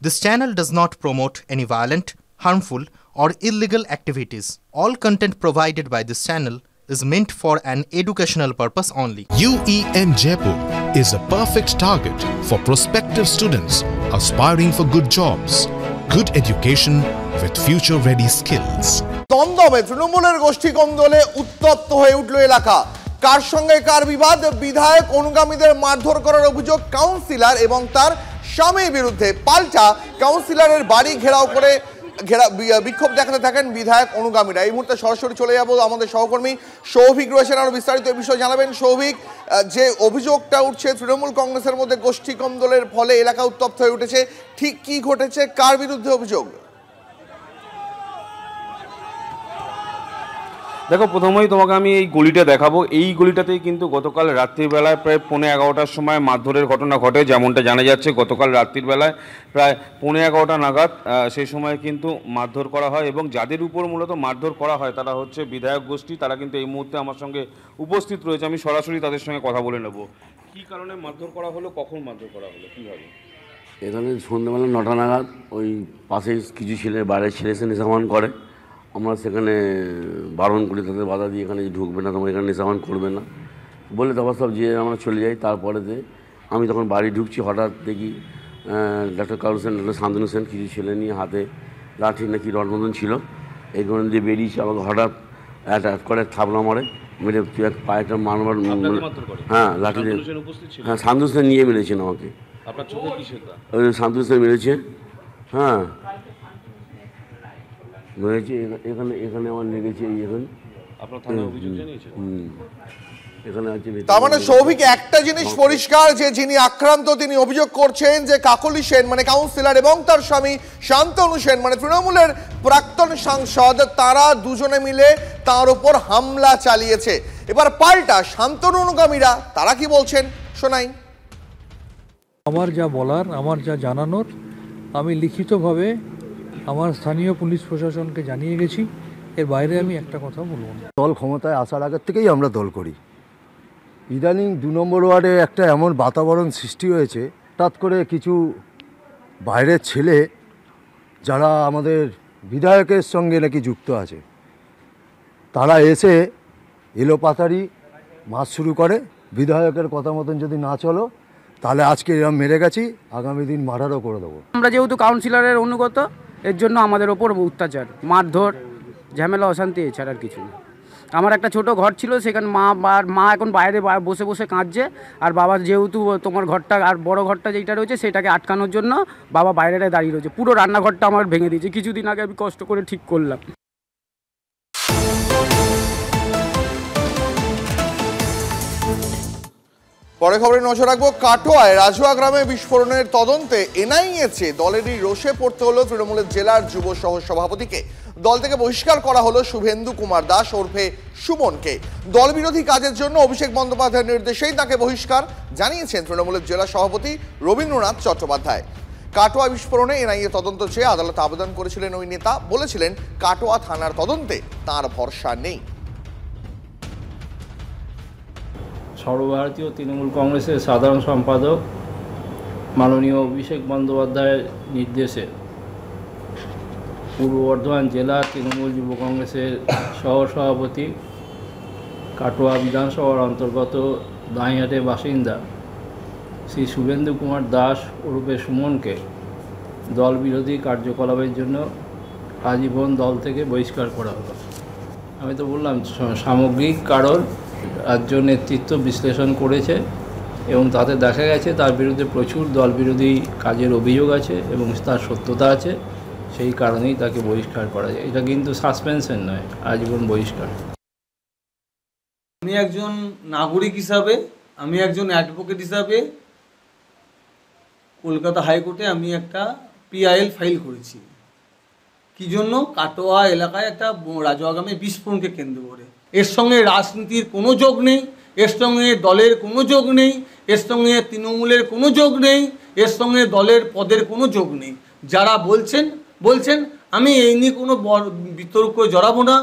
This channel does not promote any violent, harmful, or illegal activities. All content provided by this channel is meant for an educational purpose only. UEN Jaipur is a perfect target for prospective students aspiring for good jobs, good education with future-ready skills. দমদমে তৃণমূলের গোষ্ঠী কন্দলে উত্তপ্ত হয়ে উঠল এলাকা। কার সঙ্গে কার বিবাদ? বিধায়ক অনুগামীদের মারধর করার অভিযোগ কাউন্সিলর এবং তার স্বামীর বিরুদ্ধে। পাল্টা কাউন্সিলরের বাড়ি ঘেরাও করে বিক্ষোভ দেখাতে থাকেন বিধায়ক অনুগামীরা। এই মুহূর্তে সরাসরি চলে যাব আমাদের সহকর্মী সৌভিক রয়েছেন, আরো বিস্তারিত বিষয় জানাবেন। সৌভিক, যে অভিযোগটা উঠছে তৃণমূল কংগ্রেসের মধ্যে গোষ্ঠী কন্দলের ফলে এলাকা উত্তপ্ত হয়ে উঠেছে, ঠিক কি ঘটেছে, কার বিরুদ্ধে অভিযোগ? দেখো, প্রথমেই তোমাকে আমি এই গলিটা দেখাবো। এই গলিটাতেই কিন্তু গতকাল রাত্রিবেলায় প্রায় 11:15টার সময় মারধরের ঘটনা ঘটে। যেমনটা জানা যাচ্ছে, গতকাল রাত্রিবেলায় প্রায় 11:15 নাগাদ সেই সময় কিন্তু মারধর করা হয় এবং যাদের উপর মূলত মারধর করা হয় তারা হচ্ছে বিধায়ক গোষ্ঠী। তারা কিন্তু এই মুহূর্তে আমার সঙ্গে উপস্থিত রয়েছে। আমি সরাসরি তাদের সঙ্গে কথা বলে নেব। কী কারণে মারধর করা হলো, কখন মারধর করা হলো, কীভাবে? এখানে সন্ধ্যেবেলা 9টা নাগাদ ওই পাশে কিছু ছেলে বাইরের ছেলে এসে নেশামান করে। আমরা সেখানে বারণ করি, তাদের বাধা দিয়ে এখানে ঢুকবে না, তোমরা এখানে নেশামান করবে না বলে তারপর সব যে আমরা চলে যাই। তারপরেতে আমি তখন বাড়ি ঢুকছি, হঠাৎ দেখি ডাক্তার কারুল সেন, ডাক্তার শান্তনু সেন কিছু ছেলে নিয়ে হাতে লাঠি নাকি রড মতন ছিল এইখানে দিয়ে বেরিয়েছে। আমাকে হঠাৎ করে থাবলা মারে, মেরে পায়েটা মারবার, হ্যাঁ লাঠি দিয়ে, হ্যাঁ শান্তনু সেন নিয়ে মেরেছেন আমাকে। ওই শান্তনু সেন মেরেছে, হ্যাঁ মেরেছে। এখানে আমার লেগেছে এখানে। তার মানে সৌভিক, একটা জিনিস পরিষ্কার যে যিনি আক্রান্ত তিনি অভিযোগ করছেন যে কাকলি সেন মানে কাউন্সিলর এবং তার স্বামী শান্তনু সেন মানে তৃণমূলের প্রাক্তন সাংসদ, তারা দুজনে মিলে তার উপর হামলা চালিয়েছে। এবার পাল্টা শান্তনু অনুগামীরা তারা কি বলছেন শোনাই। আমার যা বলার, আমার যা জানানোর, আমি লিখিতভাবে আমার স্থানীয় পুলিশ প্রশাসনকে জানিয়ে গেছি। এর বাইরে আমি একটা কথা বলবো না। দল ক্ষমতায় আসার আগের থেকেই আমরা দল করি। ইদানিং 2 নম্বর ওয়ার্ডে একটা এমন বাতাবরণ সৃষ্টি হয়েছে, হঠাৎ করে কিছু বাইরের ছেলে যারা আমাদের বিধায়কের সঙ্গে নাকি যুক্ত আছে, তারা এসে এলোপাতাড়ি মাছ শুরু করে। বিধায়কের কথা মতন যদি না চলো তাহলে আজকে এরকম মেরে গেছি, আগামী দিন মার্ডারও করে দেবো। আমরা যেহেতু কাউন্সিলরের অনুগত, এর জন্য আমাদের ওপর অত্যাচার, মারধর, ঝামেলা, অশান্তি, এছাড়া আর কিছু না। আমার একটা ছোট ঘর ছিল, সেখানে মা এখন বাইরে বসে বসে কাঁদছে। আর বাবা যেহেতু তোমার ঘরটা আর বড় ঘরটা যেটা রয়েছে সেটাকে আটকানোর জন্য বাবা বাইরে দাঁড়িয়ে রয়েছে। পুরো রান্নাঘরটা আমার ভেঙে দিয়েছে, কিছুদিন আগে আমি কষ্ট করে ঠিক করলাম। পরে খবরে নজর রাখবো। কাটোয়ায় রাজুয়া গ্রামে বিস্ফোরণের তদন্তে এনআইএ দলেরই রোষে পড়তে হলো তৃণমূলের জেলার যুব সহ সভাপতিকে। দল থেকে বহিষ্কার করা হলো শুভেন্দু কুমার দাস ওরফে সুমনকে। দল বিরোধী কাজের জন্য অভিষেক বন্দ্যোপাধ্যায়ের নির্দেশেই তাকে বহিষ্কার জানিয়েছেন তৃণমূলের জেলা সভাপতি রবীন্দ্রনাথ চট্টোপাধ্যায়। কাটোয়া বিস্ফোরণে এনআইএ তদন্ত চেয়ে আদালতে আবেদন করেছিলেন ওই নেতা। বলেছিলেন কাটোয়া থানার তদন্তে তাঁর ভরসা নেই। সর্বভারতীয় তৃণমূল কংগ্রেসের সাধারণ সম্পাদক মাননীয় অভিষেক বন্দ্যোপাধ্যায়ের নির্দেশে পূর্ব বর্ধমান জেলা তৃণমূল যুব কংগ্রেসের সহসভাপতি, কাটোয়া বিধানসভার অন্তর্গত দাঁইহাটের বাসিন্দা শ্রী শুভেন্দু কুমার দাস ওরফে সুমনকে দল বিরোধী কার্যকলাপের জন্য আজীবন দল থেকে বহিষ্কার করা হলো। আমি তো বললাম, সামগ্রিক কারণ রাজ্য নেতৃত্ব বিশ্লেষণ করেছে এবং তাতে দেখা গেছে তার বিরুদ্ধে প্রচুর দল বিরোধী কাজের অভিযোগ আছে এবং তার সত্যতা আছে। সেই কারণেই তাকে বহিষ্কার করা যায়। এটা কিন্তু সাসপেনশন নয়, আজীবন বহিষ্কার। আমি একজন নাগরিক হিসাবে, আমি একজন অ্যাডভোকেট হিসাবে কলকাতা হাইকোর্টে আমি একটা পিআইএল ফাইল করেছি। কি জন্য? কাটোয়া এলাকায় একটা রাজুয়া গ্রামে বিস্ফোরণকে কেন্দ্র করে। এর সঙ্গে রাজনীতির কোনো যোগ নেই, এর সঙ্গে দলের কোনো যোগ নেই, এর সঙ্গে তৃণমূলের কোনো যোগ নেই, এর সঙ্গে দলের পদের কোনো যোগ নেই। যারা বলছেন, আমি এই নিয়ে কোনো বিতর্ক জড়াবো না।